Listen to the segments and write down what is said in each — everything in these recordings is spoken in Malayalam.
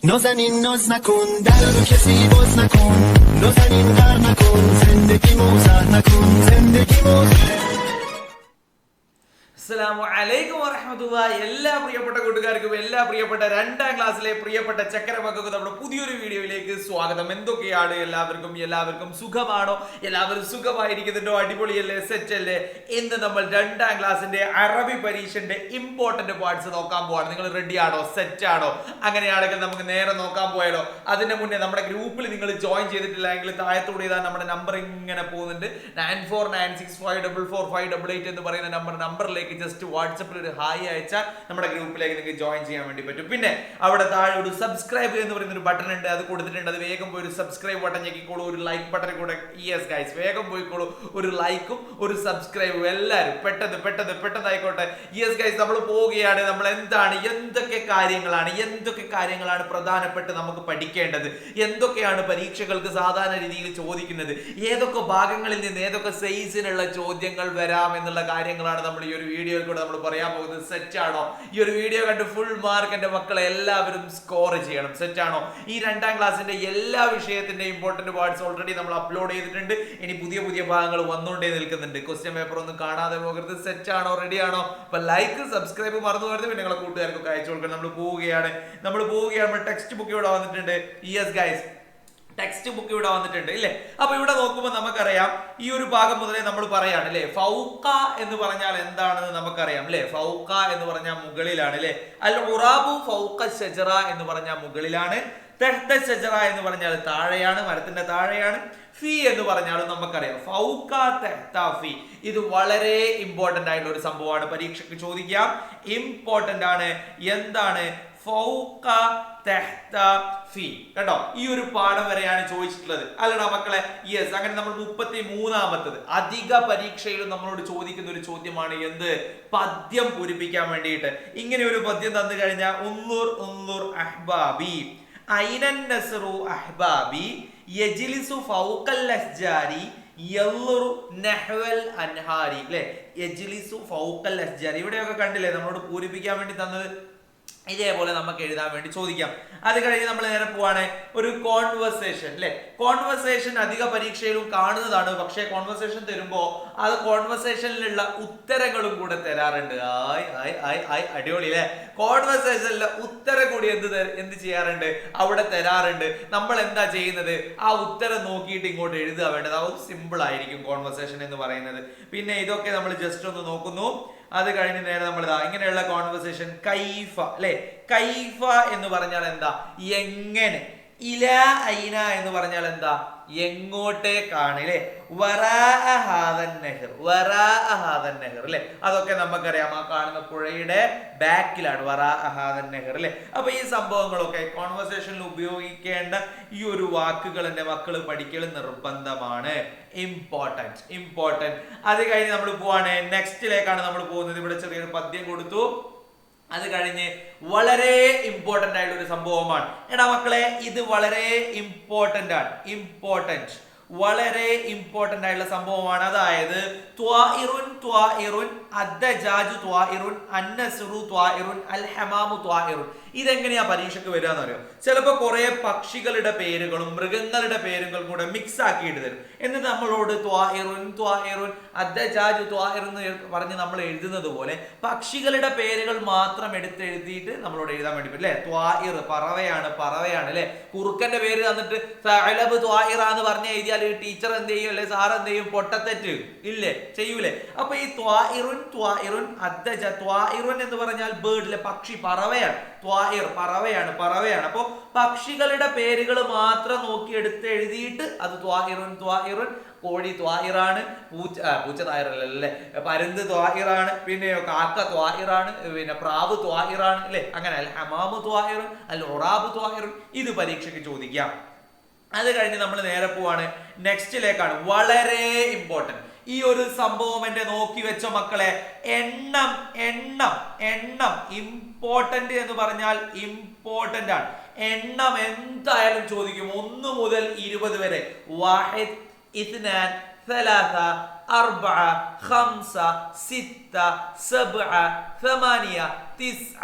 نازنین ناز نکن در رو کسی باز نکن نازنین غر نکن زندگی موزه نکن زندگی موزه അസ്സലാമു അലൈക്കും വറഹ്മത്തുള്ളാഹി. എല്ലാ പ്രിയപ്പെട്ട കൂട്ടുകാർക്കും എല്ലാ പ്രിയപ്പെട്ട 2ാം ക്ലാസ്സിലെ പ്രിയപ്പെട്ട ചക്കരമക്കൾക്കും നമ്മുടെ പുതിയൊരു വീഡിയോയിലേക്ക് സ്വാഗതം. എന്തൊക്കെയാണ് എല്ലാവർക്കും സുഖമാണോ? എല്ലാവരും സുഖമായിരിക്കുന്നുണ്ടോ? അടിപൊളിയല്ലേ? സെറ്റ് അല്ലേ? ഇന്ന് നമ്മൾ 2ാം ക്ലാസ്സിന്റെ അറബി പരീക്ഷന്റെ ഇമ്പോർട്ടന്റ് പാർട്സ് നോക്കാൻ പോവാണ്. നിങ്ങൾ റെഡി ആണോ? സെറ്റ് ആണോ? അങ്ങനെയാണെങ്കിൽ നമുക്ക് നേരെ നോക്കാൻ പോയാലോ? അതിന്റെ മുന്നേ നമ്മുടെ ഗ്രൂപ്പിൽ നിങ്ങൾ ജോയിൻ ചെയ്തിട്ടില്ല എങ്കിൽ താഴത്തൂടെ ഇതാ നമ്മുടെ നമ്പർ ഇങ്ങനെ പോകുന്നുണ്ട്. 9496544588 എന്ന് പറയുന്ന നമ്പറിലേക്ക് ജസ്റ്റ് വാട്സപ്പിൽ ഒരു ഹായ് അയച്ചാൽ നമ്മുടെ ഗ്രൂപ്പിലേക്ക് നിങ്ങൾക്ക് ജോയിൻ ചെയ്യാൻ വേണ്ടി പറ്റും. പിന്നെ അവിടെ താഴെ ഒരു സബ്സ്ക്രൈബ് എന്ന് പറയുന്ന ഒരു ബട്ടൺ ഉണ്ട്, അത് കൊടുത്തിട്ടുണ്ട്. അത് വേഗം പോയി ഒരു സബ്സ്ക്രൈബ് ബട്ടൺ ഞെക്കിക്കോളൂ, ഒരു ലൈക്ക് ബട്ടൺ കൂടെ. യെസ് ഗൈസ്, വേഗം പോയിക്കോളൂ. ഒരു ലൈക്കും ഒരു സബ്സ്ക്രൈബും എല്ലാവരും പെട്ടെന്ന് യെസ് ഗൈസ്, നമ്മൾ പോവുകയാണ്. നമ്മൾ എന്തൊക്കെ കാര്യങ്ങളാണ് പ്രധാനപ്പെട്ട് നമുക്ക് പഠിക്കേണ്ടത്, എന്തൊക്കെയാണ് പരീക്ഷകൾക്ക് സാധാരണ രീതിയിൽ ചോദിക്കുന്നത്, ഏതൊക്കെ ഭാഗങ്ങളിൽ നിന്ന് ഏതൊക്കെ സൈസിനുള്ള ചോദ്യങ്ങൾ വരാം എന്നുള്ള കാര്യങ്ങളാണ് നമ്മൾ ഈ ഒരു വീഡിയോയിൽ കൂടെ നമ്മൾ പറയാൻ പോകുന്നത്. സെറ്റ് ആണോ? ഈ ഒരു വീഡിയോ കണ്ട് ഫുൾ മാർക്ക് എന്റെ മക്കളെ എല്ലാവരും സ്കോർ ചെയ്യണം. സെറ്റ് ആണോ? ഈ 2ാം ക്ലാസ്സിന്റെ എല്ലാ വിഷയത്തിന്റെ ഇമ്പോർട്ടന്റ് പാർട്സ് ഓൾറെഡി നമ്മൾ അപ്ലോഡ് ചെയ്തിട്ടുണ്ട്. ഇനി പുതിയ ഭാഗങ്ങൾ വന്നുകൊണ്ടേ നിൽക്കുന്നുണ്ട്. ക്വസ്റ്റ്യൻ പേപ്പർ ഒന്നും കാണാതെ പോകരുത്. സെറ്റ് ആണോ? റെഡി ആണോ? അപ്പൊ ലൈക്ക് സബ്സ്ക്രൈബ് മറന്നു പോകരുത്. പിന്നെ നിങ്ങളെ കൂട്ടുകാർക്കൊക്കെ അയച്ചു കൊടുക്കണം. നമ്മൾ പോവുകയാണ്. നമ്മൾ ടെക്സ്റ്റ് ബുക്ക് ഇവിടെ വന്നിട്ടുണ്ട്. യെസ് ഗൈസ്, ടെക്സ്റ്റ് ബുക്ക് ഇവിടെ വന്നിട്ടുണ്ട് ഇല്ലേ? അപ്പൊ ഇവിടെ നോക്കുമ്പോൾ നമുക്കറിയാം, ഈ ഒരു ഭാഗം മുതലേ നമ്മൾ പറയാണ് അല്ലെ, ഫൗക എന്ന് പറഞ്ഞാൽ എന്താണെന്ന് നമുക്കറിയാം അല്ലെ. ഫൗക എന്ന് പറഞ്ഞാൽ മുകളിലാണ് അല്ലെ. അൽ ഉറാബു ഫൗക ഷജറ എന്ന് പറഞ്ഞാൽ മുകളിലാണ്. തഹ്ത ഷജറ എന്ന് പറഞ്ഞാൽ താഴെയാണ്, മരത്തിന്റെ താഴെയാണ്. ഫി എന്ന് പറഞ്ഞാലും നമുക്കറിയാം, ഫൗക തഹ്ത ഫി. ഇത് വളരെ ഇമ്പോർട്ടന്റ് ആയിട്ടുള്ള ഒരു സംഭവമാണ്, പരീക്ഷയ്ക്ക് ചോദിക്കാം. ഇമ്പോർട്ടന്റ് ആണ്. എന്താണ് ഫൗക തഹ്ത ഫി? കേട്ടോ, ഈ ഒരു പാഠം വരെയാണ് ചോദിച്ചിട്ടുള്ളത് അല്ലടാ മക്കളെ? യെസ്. അങ്ങനെ നമ്മൾ 33ാമത്തത് അധിക പരീക്ഷയിലും നമ്മളോട് ചോദിക്കുന്ന ഒരു ചോദ്യമാണ് എന്ത്? പദ്യം പൂരിപ്പിക്കാൻ വേണ്ടിയിട്ട്. ഇങ്ങനെ ഒരു പദ്യം തന്നു കഴിഞ്ഞാൽ ഉൻദുർ അഹ്ബാബി ഐനൻ നസ്റു അഹ്ബാബി യജ്ലിസു ഫൗഖൽ അസ്ജാരി യൻദുറു നഹ്വൽ അൻഹാരി അല്ലേ? യജ്ലിസു ഫൗഖൽ അസ്ജാരി ഇവിടെയൊക്കെ കണ്ടില്ലേ നമ്മളോട് പൂരിപ്പിക്കാൻ വേണ്ടി തന്നത്? ഇതേപോലെ നമുക്ക് എഴുതാൻ വേണ്ടി ചോദിക്കാം. അത് കഴിഞ്ഞ് നമ്മൾ നേരെ പോവാണ് ഒരു കോൺവെർസേഷൻ അല്ലെ. കോൺവെർസേഷൻ അധിക പരീക്ഷയിലും കാണുന്നതാണ്. പക്ഷേ കോൺവെർസേഷൻ തരുമ്പോ അത് കോൺവെർസേഷനിലുള്ള ഉത്തരങ്ങളും കൂടെ തരാറുണ്ട്. അടിപൊളി അല്ലെ? കോൺവെർസേഷനിലെ ഉത്തരം കൂടി എന്ത് ചെയ്യാറുണ്ട്? അവിടെ തരാറുണ്ട്. നമ്മൾ എന്താ ചെയ്യുന്നത്? ആ ഉത്തരം നോക്കിയിട്ട് ഇങ്ങോട്ട് എഴുതുക വേണ്ടത്. അത് സിമ്പിൾ ആയിരിക്കും കോൺവെർസേഷൻ എന്ന് പറയുന്നത്. പിന്നെ ഇതൊക്കെ നമ്മൾ ജസ്റ്റ് ഒന്ന് നോക്കുന്നു. അത് കഴിഞ്ഞ് നേരെ നമ്മൾ ഇങ്ങനെയുള്ള കോൺവെർസേഷൻ കൈഫ അല്ലെ. കൈഫ എന്ന് പറഞ്ഞാൽ എന്താ? എങ്ങനെ. ഇല ഐന എന്ന് പറഞ്ഞാൽ എന്താ? എങ്ങോട്ടേക്കാണ് അല്ലെ. അല്ലെ, അതൊക്കെ നമുക്കറിയാം. ആ കാണുന്ന പുഴയുടെ ബാക്കിലാണ് നെഹർ അല്ലെ. അപ്പൊ ഈ സംഭവങ്ങളൊക്കെ കോൺവെർസേഷനിൽ ഉപയോഗിക്കേണ്ട ഈ ഒരു വാക്കുകൾ എന്റെ മക്കൾ പഠിക്കൽ നിർബന്ധമാണ്. ഇമ്പോർട്ടന്റ്. അത് കഴിഞ്ഞ് നമ്മൾ പോവാണ് നെക്സ്റ്റിലേക്കാണ് നമ്മൾ പോകുന്നത്. ഇവിടെ ചെറിയൊരു പദ്യം കൊടുത്തു. അത് കഴിഞ്ഞ് വളരെ ഇമ്പോർട്ടന്റ് ആയിട്ടുള്ള ഒരു സംഭവമാണ്. എടാ മക്കളെ, ഇത് വളരെ ഇമ്പോർട്ടന്റ് ആണ്. വളരെ ഇമ്പോർട്ടന്റ് ആയിട്ടുള്ള സംഭവമാണ്. അതായത് ഇതെങ്ങനെയാ പരീക്ഷയ്ക്ക് വരിക എന്നറിയോ? ചിലപ്പോ കുറെ പക്ഷികളുടെ പേരുകളും മൃഗങ്ങളുടെ പേരുകളും കൂടെ മിക്സ് ആക്കിയിട്ട് തരും. എന്നിട്ട് നമ്മളോട് പറഞ്ഞ് നമ്മൾ എഴുതുന്നത് പോലെ പക്ഷികളുടെ പേരുകൾ മാത്രം എഴുതിയിട്ട് നമ്മളോട് എഴുതാൻ വേണ്ടി പറ്റും അല്ലെ. പറവയാണ് അല്ലെ. കുറുക്കന്റെ പേര് തന്നിട്ട് എന്ന് പറഞ്ഞ് എഴുതിയാൽ ടീച്ചർ എന്ത് ചെയ്യും അല്ലെ, സാർ എന്ത് ചെയ്യും? പൊട്ടത്തെറ്റ് ഇല്ലേ, ചെയ്യൂലേ? അപ്പൊ ഈ എന്ന് പറഞ്ഞാൽ ബേർഡ്, പക്ഷി, പറവയാണ്. പറവയാണ്. അപ്പൊ പക്ഷികളുടെ പേരുകൾ മാത്രം നോക്കി എടുത്ത് എഴുതിയിട്ട് അത് കോഴി ത്വായിറാണ്, പൂച്ച ത്വായിറല്ലേ, പരുന്ത് ത്വായിറാണ്, പിന്നെയോ കാക്ക ത്വായിറാണ്, പിന്നെ പ്രാവ് ത്വായിറാണ് അല്ലെ. അങ്ങനെ അൽ ഹമാമു ത്വായിർ, അൽ ഉറാബു ത്വായിർ. ഇത് പരീക്ഷയ്ക്ക് ചോദിക്കാം. അത് കഴിഞ്ഞ് നമ്മൾ നേരെ പോവാണ് നെക്സ്റ്റിലേക്കാണ്. വളരെ ഇമ്പോർട്ടന്റ് ഈ ഒരു സംഭവം എന്റെ നോക്കി വെച്ച മക്കളെ. എണ്ണം ഇമ്പോർട്ടന്റ് എന്ന് പറഞ്ഞാൽ ഇമ്പോർട്ടന്റ് ആണ്. എണ്ണം എന്തായാലും ചോദിക്കും. 1 മുതൽ 20 വരെ. വാഹിദ്, ഇത്നാൻ, സലാസ, അർബഅ ഖംസ സിത്ത സബ്അ ഥമാനിയ തിസ്അ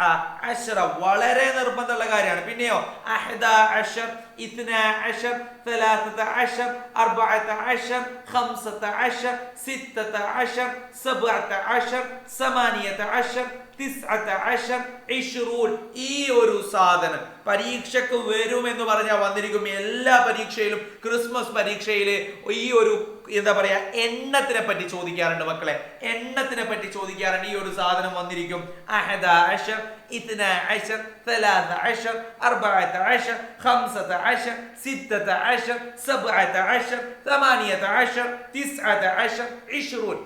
അശ്റ വളരെ നിർബന്ധമുള്ള കാര്യമാണ്. പിന്നെയോ 11 12 13 14 15 16 17 18 19 20 ഈ ഒരു സാധനം പരീക്ഷയ്ക്ക് വരും എന്ന് പറഞ്ഞാൽ വന്നിരിക്കും. എല്ലാ പരീക്ഷയിലും ക്രിസ്മസ് പരീക്ഷയില് ഈ ഒരു എന്താ പറയാ എണ്ണത്തിനെ പറ്റി ചോദിക്കാറുണ്ട് മക്കളെ. എണ്ണത്തിനെ പറ്റി ചോദിക്കാറുണ്ട്. ഈ ഒരു സാധനം വന്നിരിക്കും. 11 12 13 14 15 16 17 18 19 20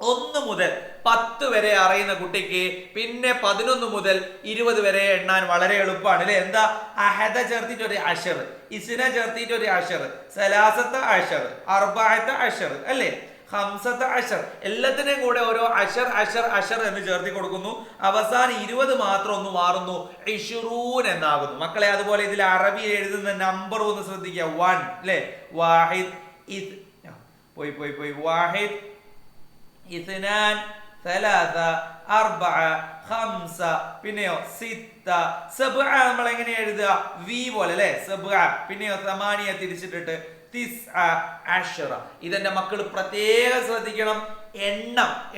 1 മുതൽ 10 വരെ അറിയുന്ന കുട്ടിക്ക് പിന്നെ 11 മുതൽ 20 വരെ എണ്ണാൻ വളരെ എളുപ്പമാണ് അല്ലെ. എന്താ അഹദ ചേർത്തിട്ട് ഒരു അഷർ, ഇസ്ന ചേർത്തിട്ട് ഒരു അഷർ, സലാസത്ത അഷർ, അർബഅത്ത അഷർ അല്ലേ, ഹംസത്ത അഷർ, എല്ലാത്തിനെയും കൂടെ ഓരോ അഷർ അഷർ അഷർ എന്ന് ചേർത്തി കൊടുക്കുന്നു. അവസാനം 20 മാത്രം ഒന്ന് മാറുന്നു, ഇശ്റൂൻ എന്നാകുന്നു മക്കളെ. അതുപോലെ ഇതിൽ അറബി എഴുതുന്ന നമ്പർ ഒന്ന് ശ്രദ്ധിക്കുക. 1 അല്ലെ, വാഹിദ് പോയി വാഹിദ് ഇത്നാൻ സലാസ അർബഅ ഖംസ പിന്നെയോ സിത്ത സബ്അ നമ്മൾ എങ്ങനെ എഴുതുക വി പോലെ അല്ലേ, സബ്അ പിന്നെയോ തമാനിയ തിരിച്ചിട്ടിട്ട് തിസ്അ അശ്റ. ഇതെന്റെ മക്കൾ പ്രത്യേകം ശ്രദ്ധിക്കണം.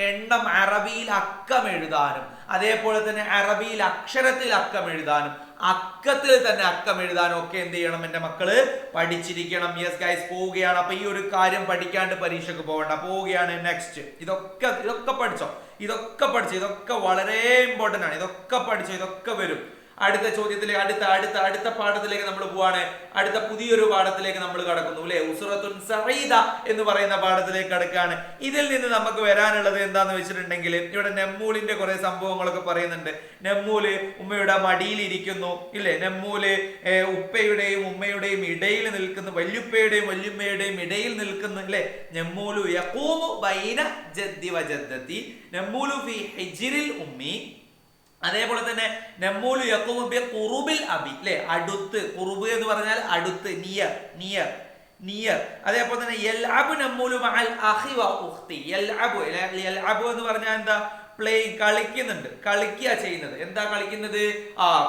എണ്ണം അറബിയിൽ അക്കം എഴുതാനും അതേപോലെ തന്നെ അറബിയിൽ അക്ഷരത്തിൽ അക്കം എഴുതാനും അക്കത്തിൽ തന്നെ അക്കം എഴുതാനും ഒക്കെ എന്ത് ചെയ്യണം എന്റെ മക്കള് പഠിച്ചിരിക്കണം. യെസ് ഗൈസ് പോവുകയാണ്. അപ്പൊ ഈ ഒരു കാര്യം പഠിക്കാണ്ട് പരീക്ഷയ്ക്ക് പോകണ്ട, പോവുകയാണ്. നെക്സ്റ്റ് ഇതൊക്കെ പഠിച്ചോ, ഇതൊക്കെ വളരെ ഇമ്പോർട്ടന്റ് ആണ്. ഇതൊക്കെ പഠിച്ചോ, ഇതൊക്കെ വരും. അടുത്ത ചോദ്യത്തിലേക്ക് അടുത്ത പാഠത്തിലേക്ക് നമ്മൾ പോവാണ്. അടുത്ത പുതിയൊരു പാഠത്തിലേക്ക് നമ്മൾ കടക്കുന്നു അല്ലെ. ഉസ്റത്തുൻ സഈദ എന്ന് പറയുന്ന പാഠത്തിലേക്ക് കടക്കാണ്. ഇതിൽ നിന്ന് നമുക്ക് വരാനുള്ളത് എന്താന്ന് വെച്ചിട്ടുണ്ടെങ്കിൽ ഇവിടെ നെമ്മൂലിന്റെ കുറെ സംഭവങ്ങളൊക്കെ പറയുന്നുണ്ട്. നെമ്മൂല് ഉമ്മയുടെ മടിയിൽ ഇരിക്കുന്നു ഇല്ലേ, നെമ്മൂല് ഉപ്പയുടെയും ഉമ്മയുടെയും ഇടയിൽ നിൽക്കുന്നു, വല്യുപ്പയുടെയും വല്യുമ്മയുടെയും ഇടയിൽ നിൽക്കുന്നു അല്ലെ. നെമ്മൂലു യഖൂമു ബൈന ജദ്ദി വജദ്ദതി നെമ്മൂലു ഫി ഹിജ്റിൽ ഉമ്മി. അതേപോലെ തന്നെ നെമ്മൂലു യഖൂമു ബി ഖുറുബിൽ അബി അല്ലേ, അടുത്ത്. ഖുറുബ് എന്ന് പറഞ്ഞാൽ അടുത്ത്, നിയർ. അതേപോലെ തന്നെ യൽഅബു നെമ്മൂലു മഅൽ അഖി വ ഉഖ്തി. യൽഅബു എന്ന് പറഞ്ഞാൽ എന്താ, പ്ലേയിങ്, കളിക്കുന്നുണ്ട്, കളിക്കുക ചെയ്യുന്നത്. എന്താ കളിക്കുന്നത്?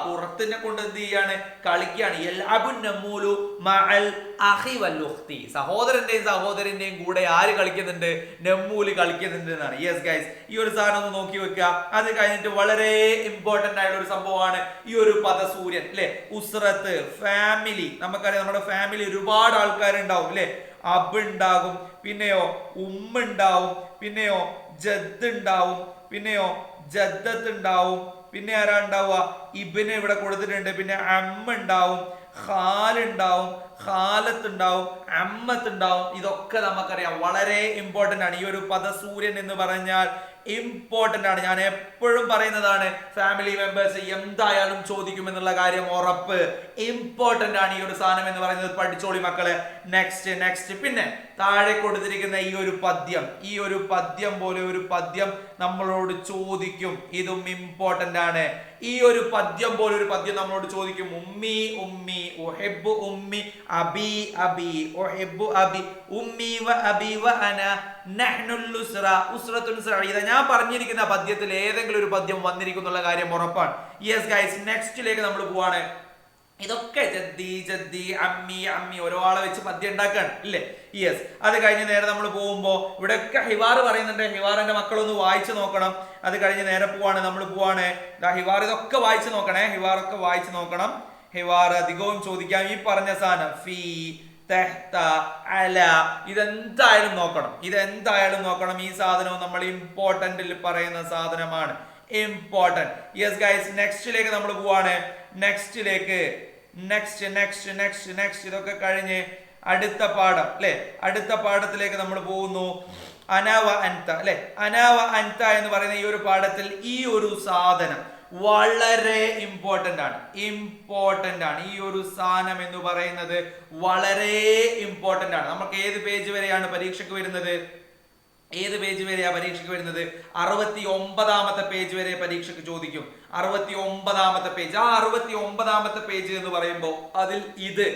പുറത്തിനെ കൊണ്ട് എന്ത് ചെയ്യാണ്, കളിക്കുകയാണ്. യൽഅബു നെമ്മൂലു മഅൽ അഖി വൽ ഉഖ്തി. സഹോദരന്റെയും കൂടെ ആര് കളിക്കുന്നുണ്ട്? നെമ്മൂല് കളിക്കുന്നുണ്ട് എന്നാണ്. യെസ് ഗൈസ്, ഈ ഒരു സാധനം ഒന്ന് നോക്കി വെക്കുക. അത് കഴിഞ്ഞിട്ട് വളരെ ഇമ്പോർട്ടന്റ് ആയിട്ടുള്ള ഒരു സംഭവമാണ് ഈ ഒരു പദസൂര്യൻ അല്ലെ. ഉസ്റത്ത്, ഫാമിലി. നമുക്കറിയാം നമ്മുടെ ഫാമിലി ഒരുപാട് ആൾക്കാരുണ്ടാവും അല്ലെ. അബ് ഉണ്ടാകും, പിന്നെയോ ഉമ്മ ഉണ്ടാവും, പിന്നെയോ ജദ് ഉണ്ടാവും, പിന്നെയോ ജദ്ദത്ത് ഉണ്ടാവും, പിന്നെ ആരാ ഉണ്ടാവുക? ഇബ്ന് ഇവിടെ കൊടുത്തിട്ടുണ്ട്. പിന്നെ അമ്മ ഉണ്ടാവും, ഖാലുണ്ടാവും, ഖാലത്ത് ഉണ്ടാവും, അമ്മത്ത് ഉണ്ടാവും. ഇതൊക്കെ നമുക്കറിയാം, വളരെ ഇമ്പോർട്ടന്റ് ആണ്. ഈ ഒരു പദസൂര്യൻ എന്ന് പറഞ്ഞാൽ ഇമ്പോർട്ടന്റ് ആണ്. ഞാൻ എപ്പോഴും പറയുന്നതാണ്, ഫാമിലി മെമ്പേഴ്സ് എന്തായാലും ചോദിക്കുമെന്നുള്ള കാര്യം ഉറപ്പ്. ഇമ്പോർട്ടന്റ് ആണ് ഈ ഒരു സാധനം എന്ന് പറയുന്നത്. പഠിച്ചോളി മക്കളെ. നെക്സ്റ്റ് പിന്നെ താഴെ കൊടുത്തിരിക്കുന്ന ഈ ഒരു പദ്യം പോലെ ഒരു പദ്യം നമ്മളോട് ചോദിക്കും. ഇതും ഇമ്പോർട്ടന്റ് ആണ്. ഈ ഒരു പദ്യം പോലെ ഒരു പദ്യം നമ്മളോട് ചോദിക്കും. ഉമ്മി ഉമ്മി ഉഹിബ്ബു ഉമ്മി, അബി അബി ഉഹിബ്ബു അബി, ഉമ്മി വ അബി വ അന നഹ്നുൽ ഉസ്റ ഉസ്റത്തുൻ സഈദ. ഞാൻ പറഞ്ഞിരിക്കുന്ന പദ്യത്തിൽ ഏതെങ്കിലും ഒരു പദ്യം വന്നിരിക്കുന്നുള്ള കാര്യം ഉറപ്പാണ്. യെസ് ഗൈസ്, നെക്സ്റ്റിലേക്ക് നമ്മൾ പോവാണ്. ഇതൊക്കെ ജദ്ദി അമ്മി ഒരാളെ വെച്ച് പദ്യം ഉണ്ടാക്കാണ് ഇല്ലേ. യെസ്, അത് കഴിഞ്ഞ് നേരെ നമ്മൾ പോകുമ്പോ ഇവിടെയൊക്കെ ഹിവാർ പറയുന്നുണ്ട്. ഹിവാറിന്റെ മക്കളൊന്ന് വായിച്ചു നോക്കണം. അത് കഴിഞ്ഞ് നേരെ നമ്മൾ പോവാണ്. ഹിവാർ ഇതൊക്കെ വായിച്ചു നോക്കണേ. ഹിവാറൊക്കെ വായിച്ചു നോക്കണം. ഹിവാർ അധികവും ചോദിക്കാം. ഈ പറഞ്ഞ സാധനം ഫീ തെഹ്ത അല ഇതെന്തായാലും നോക്കണം. ഈ സാധനവും നമ്മൾ ഇമ്പോർട്ടന്റിൽ പറയുന്ന സാധനമാണ്. ഇമ്പോർട്ടന്റ്. യെസ് ഗൈസ്, നെക്സ്റ്റിലേക്ക് നമ്മൾ പോവാണ്. നെക്സ്റ്റ് ഇതൊക്കെ കഴിഞ്ഞ് അടുത്ത പാഠം അല്ലെ. അടുത്ത പാഠത്തിലേക്ക് നമ്മൾ പോകുന്നു. അനാവ അൻത അല്ലെ. അനാവ അൻത എന്ന് പറയുന്ന ഈ ഒരു പാഠത്തിൽ ഈ ഒരു സാധനം വളരെ ഇമ്പോർട്ടന്റ് ആണ്. ഈ ഒരു സാധനം എന്ന് പറയുന്നത് വളരെ ഇമ്പോർട്ടന്റ് ആണ്. നമുക്ക് ഏത് പേജ് വരെയാണ് പരീക്ഷയ്ക്ക് വരുന്നത്? 69ാമത്തെ പേജ് വരെ പരീക്ഷയ്ക്ക് ചോദിക്കും. 69ാമത്തെ പേജ്. ആ 69ാമത്തെ പേജ് എന്ന് പറയുമ്പോൾ അതിൽ ഇത്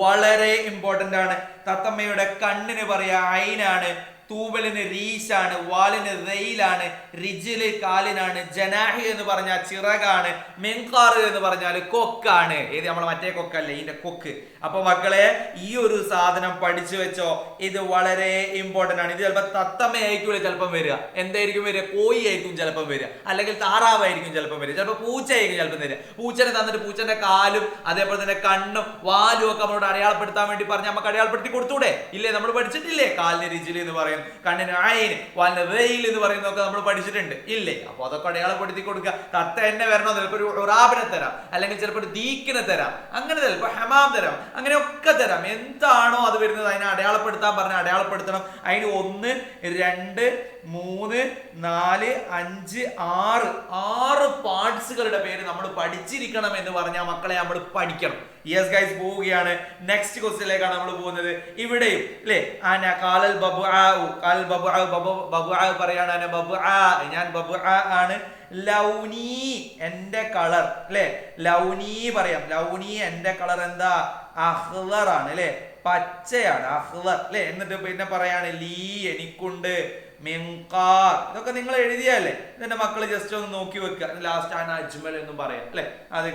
വളരെ ഇമ്പോർട്ടന്റ് ആണ്. തത്തമ്മയുടെ കണ്ണിന് പറയാ ഐനാണ്, തൂവലിന് റീശാണ്, വാലിന് റെയിലാണ്, റിജില് കാലിനാണ്, ജനാഹി എന്ന് പറഞ്ഞാൽ ചിറകാണ്, മെങ്കാറ് എന്ന് പറഞ്ഞാൽ കൊക്കാണ്. ഏത് നമ്മളെ മറ്റേ കൊക്കല്ലേ, ഇതിന്റെ കൊക്ക്. അപ്പൊ മക്കളെ ഈ ഒരു സാധനം പഠിച്ചു വെച്ചോ, ഇത് വളരെ ഇമ്പോർട്ടന്റ് ആണ്. ഇത് ചിലപ്പോൾ തത്തമ്മയായിരിക്കും ചിലപ്പം വരിക, എന്തായിരിക്കും വരിക, കോഴി ആയിരിക്കും ചിലപ്പം വരിക, അല്ലെങ്കിൽ താറാവായിരിക്കും ചിലപ്പം വരിക, ചിലപ്പോൾ പൂച്ചയായിരിക്കും ചിലപ്പം വരിക. പൂച്ചനെ തന്നിട്ട് പൂച്ചന്റെ കാലും അതേപോലെ തന്നെ കണ്ണും വാലും ഒക്കെ നമ്മളോട് അടയാളപ്പെടുത്താൻ വേണ്ടി പറഞ്ഞ് നമുക്ക് അടയാളപ്പെടുത്തി കൊടുത്തൂടെ? ഇല്ലേ? നമ്മൾ പഠിച്ചിട്ടില്ലേ? കാലിന് രിജിൽ എന്ന് പറയും, കണ്ണിന് അയിന്, വാലിന് റെയിൽ എന്ന് പറയുന്നതൊക്കെ നമ്മൾ പഠിച്ചിട്ടുണ്ട് ഇല്ലേ? അപ്പൊ അതൊക്കെ അടയാളപ്പെടുത്തി കൊടുക്കുക. തത്ത എന്നെ വരണോ, ചിലപ്പോൾ ഒരു ഉറാബിനെ തരാം, അല്ലെങ്കിൽ ചിലപ്പോൾ ഒരു ദീക്കിനെ തരാം, അങ്ങനെ ചിലപ്പോൾ ഹമാം തരാം, അങ്ങനെയൊക്കെ തരാം. എന്താണോ അത് വരുന്നത് അതിനെ അടയാളപ്പെടുത്താൻ പറഞ്ഞാൽ അടയാളപ്പെടുത്തണം. അതിന് 1 2 3 4 5 6 പാർട്സുകളുടെ പേര് നമ്മൾ പഠിച്ചിരിക്കണം എന്ന് പറഞ്ഞാൽ മക്കളെ നമ്മൾ പഠിക്കണം. യെസ് ഗൈസ്, പോവുകയാണ് നെക്സ്റ്റ് ക്വസ്റ്റ്യനിലേക്കാണ് നമ്മൾ പോകുന്നത്. ഇവിടെയും അല്ലേ അന കാലൽ ബബുആഉ, കാൽ ബബുആഉ, ബബുആഉ പറയാണ് അന ബബുആ, ഞാൻ ബബുആ ആണ്. ലൗനി എന്റെ കളർ അല്ലെ, ലൗനി പറയാം, ലൗനി എന്റെ കളർ എന്താ, അഖ്ളർ ആണ് അല്ലെ, പച്ചയാണ്, അഖ്ളർ അല്ലെ. എന്നിട്ട് പിന്നെ പറയാണ് ലീ എനിക്കുണ്ട്, മിൻകാർ. ഇതൊക്കെ നിങ്ങൾ എഴുതിയല്ലേ, ഇതിന്റെ മക്കള് ജസ്റ്റ് ഒന്ന് നോക്കി വെക്കുക. ലാസ്റ്റ് ആണ് അജ്മൽ എന്നും പറയാം അല്ലെ. അത്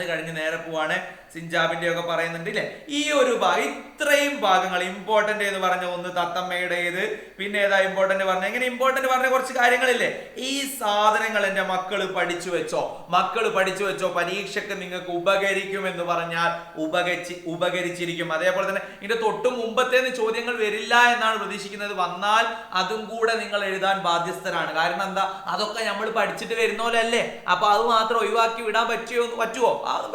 കഴിഞ്ഞ് നേരെ പോവാണ് സിഞ്ചാബിന്റെ ഒക്കെ പറയുന്നുണ്ട് ഇല്ലേ. ഈ ഒരു ഇത്രയും ഭാഗങ്ങൾ ഇമ്പോർട്ടന്റ് എന്ന് പറഞ്ഞ ഒന്ന് തത്തമ്മയുടേത്, പിന്നെ ഏതാ ഇമ്പോർട്ടന്റ് പറഞ്ഞ, എങ്ങനെ ഇമ്പോർട്ടന്റ് പറഞ്ഞ കുറച്ച് കാര്യങ്ങളില്ലേ. ഈ സാധനങ്ങൾ എന്റെ മക്കള് പഠിച്ചു വെച്ചോ, പരീക്ഷയ്ക്ക് നിങ്ങൾക്ക് ഉപകരിക്കും എന്ന് പറഞ്ഞാൽ ഉപകരിച്ചിരിക്കും. അതേപോലെ തന്നെ ഇതിന്റെ തൊട്ട് മുമ്പത്തേന്ന് ചോദ്യങ്ങൾ വരില്ല എന്നാണ് പ്രതീക്ഷിക്കുന്നത്. വന്നാൽ അതും കൂടെ നിങ്ങൾ എഴുതാൻ ബാധ്യസ്ഥരാണ്. കാരണം എന്താ, അതൊക്കെ നമ്മൾ പഠിച്ചിട്ട് വരുന്നോലല്ലേ. അപ്പൊ അത് മാത്രം ഒഴിവാക്കി വിടാൻ പറ്റുമോ? അതൊന്നും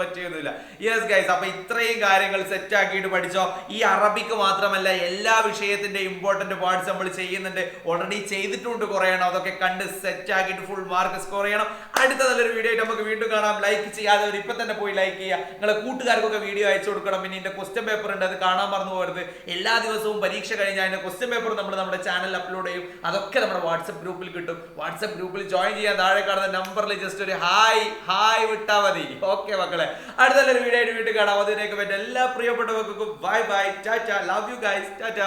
പറ്റിയൊന്നുമില്ല. യെസ് ഗൈസ്, അപ്പൊ ഇത്രയും കാര്യങ്ങൾ സെറ്റ് ആക്കിയിട്ട് പഠിച്ചോ. ഈ അറബിക്ക് മാത്രമല്ല എല്ലാ വിഷയത്തിന്റെ ഇമ്പോർട്ടന്റ് പാർട്സ് നമ്മൾ ചെയ്യുന്നുണ്ട്, ഓൾറെഡി ചെയ്തിട്ടുണ്ട് കുറെ എണ്ണം. അതൊക്കെ കണ്ട് സെറ്റ് ആക്കിയിട്ട് ഫുൾ മാർക്ക് സ്കോർ ചെയ്യണം. അടുത്ത നല്ലൊരു വീഡിയോ ആയിട്ട് നമുക്ക് വീണ്ടും കാണാം. ലൈക്ക് ചെയ്യാതെ ഇപ്പൊ തന്നെ പോയി ലൈക്ക് ചെയ്യുക. നിങ്ങളെ കൂട്ടുകാർക്കൊക്കെ വീഡിയോ അയച്ചു കൊടുക്കണം. പിന്നെ ഇതിന്റെ ക്വസ്റ്റ്യൻ പേപ്പർ ഉണ്ട്, അത് കാണാൻ മറന്നു പോകരുത്. എല്ലാ ദിവസവും പരീക്ഷ കഴിഞ്ഞാൽ അതിന്റെ ക്വസ്റ്റ്യൻ പേപ്പർ നമ്മൾ നമ്മുടെ ചാനലിൽ അപ്ലോഡ് ചെയ്യും. അതൊക്കെ നമ്മുടെ വാട്സ്ആപ്പ് ഗ്രൂപ്പിൽ കിട്ടും. വാട്സ്ആപ്പ് ഗ്രൂപ്പിൽ ജോയിൻ ചെയ്യാൻ താഴെ കാണുന്ന നമ്പറിൽ ജസ്റ്റ് ഒരു ഹായ് വിട്ടാ മതി. ഓക്കെ മക്കളെ, അടുത്ത നല്ലൊരു വീഡിയോ ആയിട്ട് വീണ്ടും കാണാം. അതിനേക്ക് പറ്റും എല്ലാ പ്രിയപ്പെട്ടവർക്കും bye bye, Tata, love you guys, Tata.